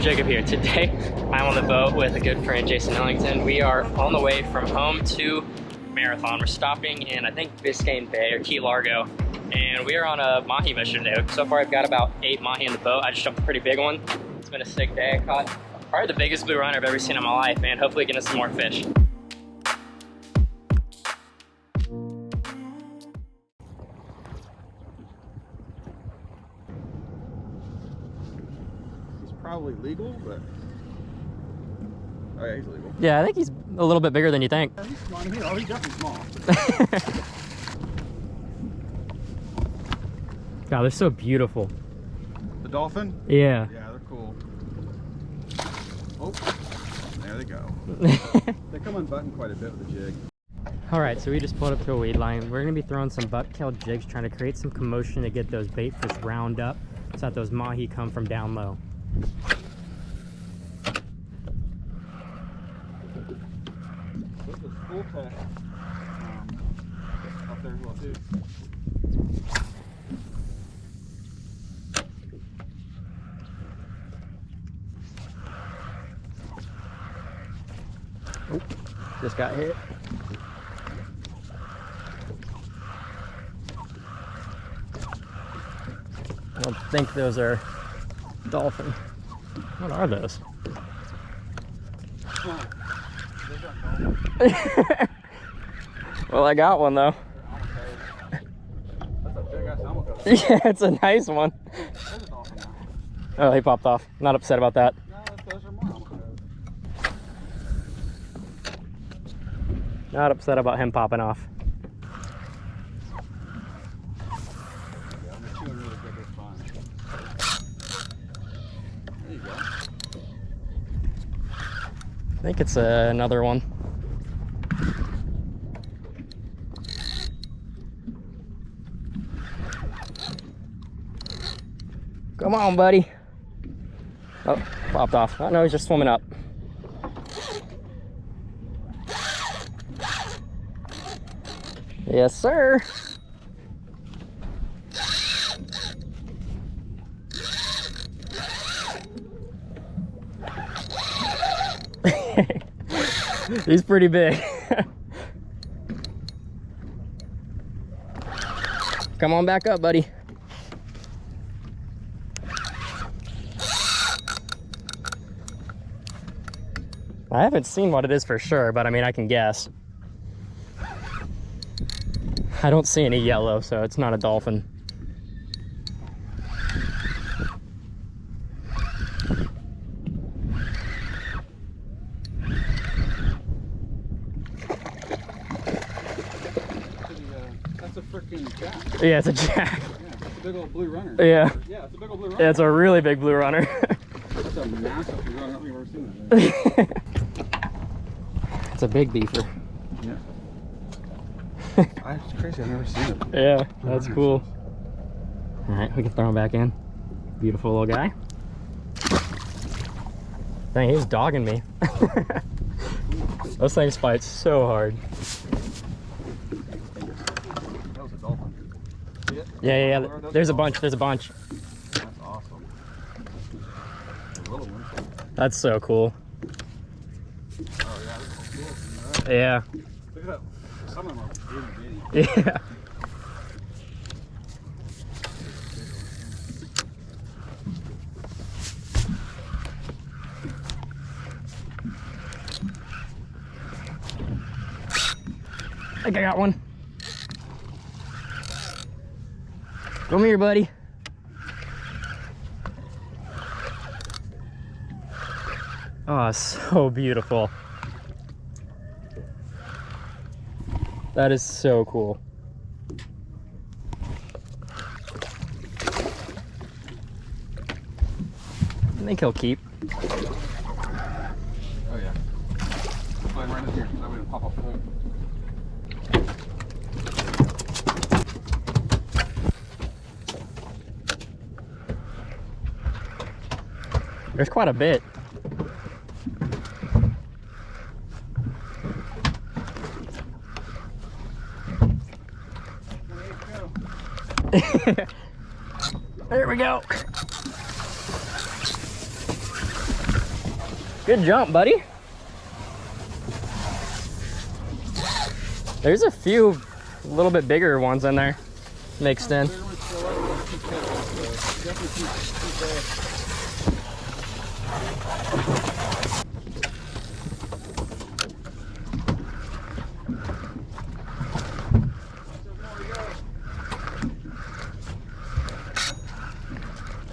Jacob here. Today, I'm on the boat with a good friend, Jason Ellington. We are on the way from home to Marathon. We're stopping in, I think, Biscayne Bay or Key Largo, and we are on a Mahi mission today. So far, I've got about 8 Mahi in the boat. I just jumped a pretty big one. It's been a sick day. I caught probably the biggest blue runner I've ever seen in my life, and hopefully getting some more fish. Probably legal, but oh yeah, he's legal. Yeah, I think he's a little bit bigger than you think. Yeah, he's small. He's definitely small. God, they're so beautiful. The dolphin? Yeah. Yeah, they're cool. Oh, there they go. They come unbuttoned quite a bit with the jig. All right, so we just pulled up to a weed line. We're gonna be throwing some buck-tailed jigs, trying to create some commotion to get those bait fish round up so that those Mahi come from down low. There's a school tech up there as well too. Oh, just got hit. I don't think those are dolphin. What are those? Well, I got one though. That's a big ass almond. Yeah, it's a nice one. Oh, he popped off. Not upset about that. No, those are more almond. Not upset about him popping off. Yeah, I'm chewing really good this fun. There you go. I think it's another one. Come on, buddy. Oh, popped off. Oh, no, he's just swimming up. Yes, sir. He's pretty big. Come on back up, buddy. I haven't seen what it is for sure, but I mean, I can guess. I don't see any yellow, so it's not a dolphin. That's a freaking jack. Yeah, it's a jack. Yeah, it's a big old blue runner. Yeah. Yeah, it's a big old blue runner. Yeah, it's a really big blue runner. That's a massive blue runner. I don't think I've ever seen that. It's a big beaver. Yeah. It's crazy. I've never seen it. Yeah, that's cool. All right, we can throw him back in. Beautiful little guy. Dang, he was dogging me. Those things fight so hard. That was a dolphin. See it? Yeah. There's a bunch. There's a bunch. That's awesome. The little ones. That's so cool. Oh yeah, that's cool. Yeah. Look at that. Some of them are really bitty. Yeah. I think I got one. Come here, buddy. Oh, so beautiful. That is so cool. I think he'll keep. Oh yeah. Fine, right in here. That way it'll pop off the hook. There's quite a bit. There we go. Good jump, buddy. There's a few a little bit bigger ones in there mixed in.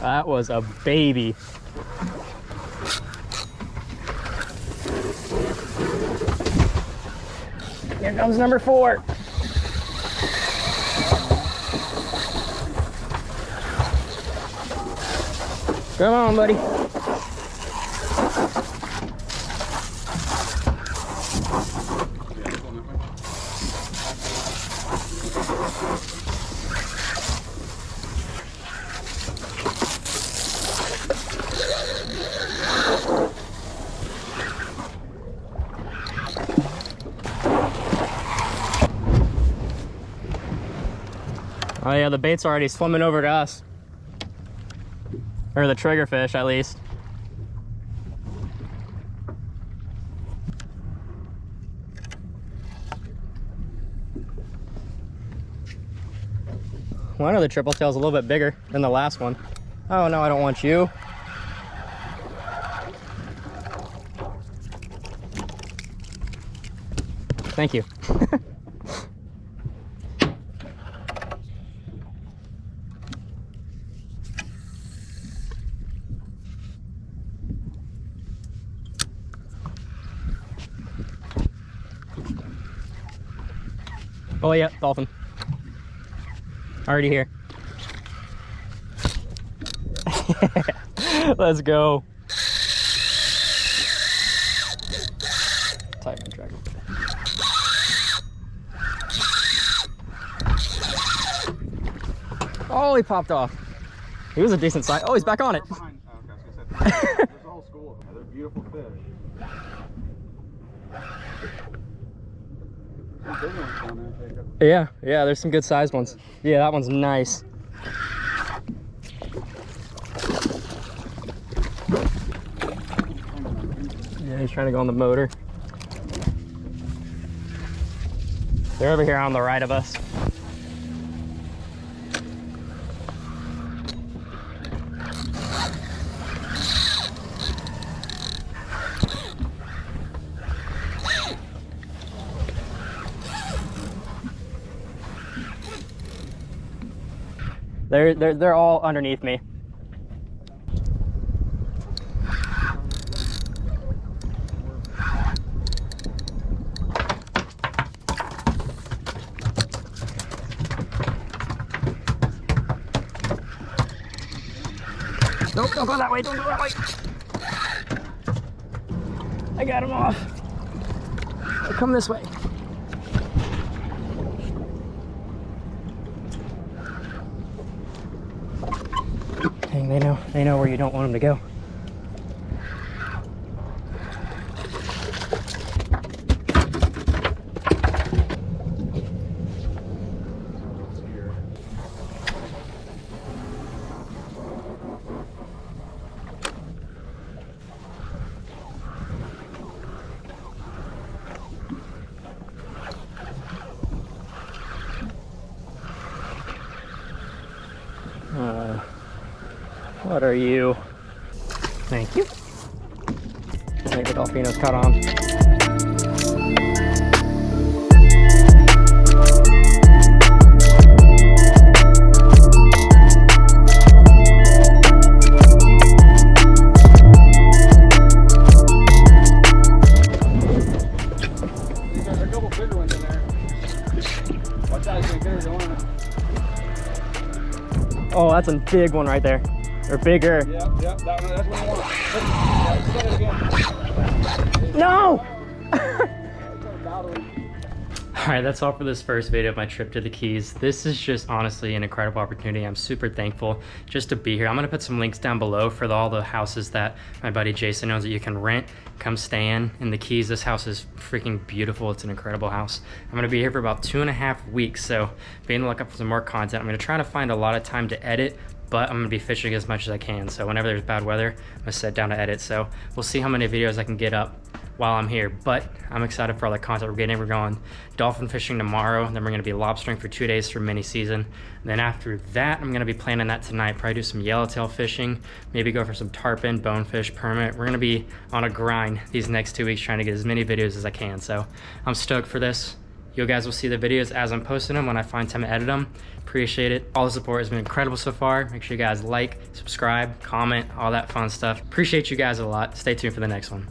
That was a baby. Here comes number 4. Come on, buddy. Oh yeah, the bait's already swimming over to us. Or the triggerfish, at least. One of the triple tail's a little bit bigger than the last one. Oh no, I don't want you. Thank you. Oh yeah, dolphin. Already here. Let's go. Tight my tracker. Oh, he popped off. He was a decent size. Oh, he's back on it. There's a whole school of them. They're beautiful fish. Yeah, there's some good sized ones. Yeah, that one's nice. Yeah, he's trying to go on the motor. They're over here on the right of us. They're all underneath me. Nope, don't go that way, don't go that way. I got him off. Come this way. Dang, they know where you don't want them to go. What are you? Thank you. I think the Dolphino's caught on. There's a couple bigger ones in there. Watch out, it's gonna get her going. Oh, that's a big one right there. Or bigger. Yep, that's what I want. Say it again. No! Alright, that's all for this first video of my trip to the Keys. This is just honestly an incredible opportunity. I'm super thankful just to be here. I'm going to put some links down below for all the houses that my buddy Jason owns that you can rent. Come stay in the Keys. This house is freaking beautiful. It's an incredible house. I'm going to be here for about 2.5 weeks, so be on the lookout for some more content. I'm going to try to find a lot of time to edit but I'm gonna be fishing as much as I can. So whenever there's bad weather, I'm gonna sit down to edit. So we'll see how many videos I can get up while I'm here, but I'm excited for all the content we're getting. We're going dolphin fishing tomorrow, then we're gonna be lobstering for 2 days through mini season. Then after that, I'm gonna be planning that tonight, probably do some yellowtail fishing, maybe go for some tarpon, bonefish, permit. We're gonna be on a grind these next 2 weeks trying to get as many videos as I can. So I'm stoked for this. You guys will see the videos as I'm posting them when I find time to edit them. Appreciate it. All the support has been incredible so far. Make sure you guys like, subscribe, comment, all that fun stuff. Appreciate you guys a lot. Stay tuned for the next one.